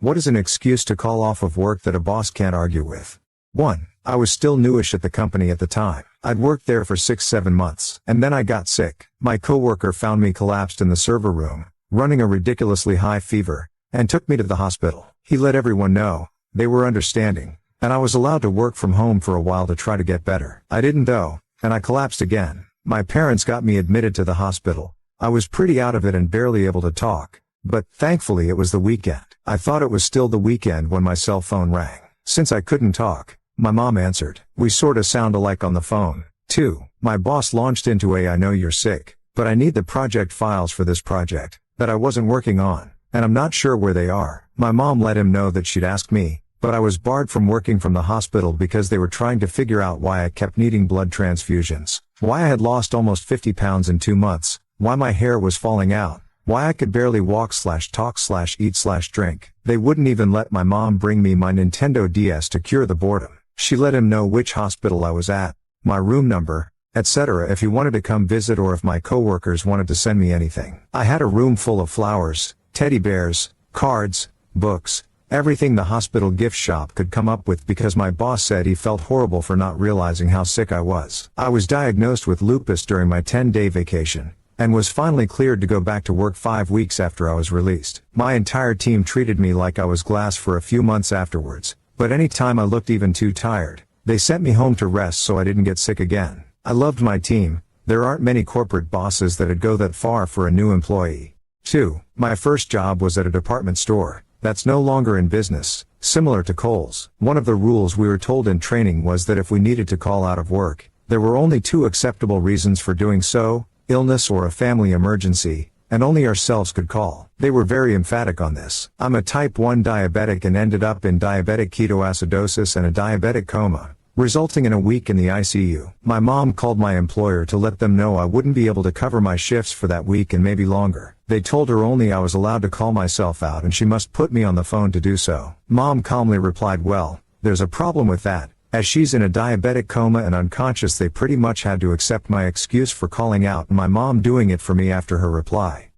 What is an excuse to call off of work that a boss can't argue with? 1. I was still newish at the company at the time. I'd worked there for 6-7 months, and then I got sick. My coworker found me collapsed in the server room, running a ridiculously high fever, and took me to the hospital. He let everyone know, they were understanding, and I was allowed to work from home for a while to try to get better. I didn't though, and I collapsed again. My parents got me admitted to the hospital. I was pretty out of it and barely able to talk, but thankfully it was the weekend. I thought it was still the weekend when my cell phone rang. Since I couldn't talk, my mom answered. We sorta sound alike on the phone. 2. My boss launched into I know you're sick, but I need the project files for this project that I wasn't working on, and I'm not sure where they are. My mom let him know that she'd ask me, but I was barred from working from the hospital because they were trying to figure out why I kept needing blood transfusions, why I had lost almost 50 pounds in 2 months, why my hair was falling out, why I could barely walk/talk/eat/drink. They wouldn't even let my mom bring me my Nintendo DS to cure the boredom. She let him know which hospital I was at, my room number, etc. if he wanted to come visit or if my coworkers wanted to send me anything. I had a room full of flowers, teddy bears, cards, books, everything the hospital gift shop could come up with because my boss said he felt horrible for not realizing how sick I was. I was diagnosed with lupus during my 10-day vacation, and was finally cleared to go back to work 5 weeks after I was released. My entire team treated me like I was glass for a few months afterwards, but any time I looked even too tired, they sent me home to rest so I didn't get sick again. I loved my team. There aren't many corporate bosses that'd go that far for a new employee. 2. My first job was at a department store that's no longer in business, similar to Kohl's. One of the rules we were told in training was that if we needed to call out of work, there were only 2 acceptable reasons for doing so: illness or a family emergency, and only ourselves could call. They were very emphatic on this. I'm a type 1 diabetic and ended up in diabetic ketoacidosis and a diabetic coma, resulting in a week in the ICU. My mom called my employer to let them know I wouldn't be able to cover my shifts for that week and maybe longer. They told her only I was allowed to call myself out and she must put me on the phone to do so. Mom calmly replied, well, there's a problem with that. As she's in a diabetic coma and unconscious, they pretty much had to accept my excuse for calling out and my mom doing it for me after her reply.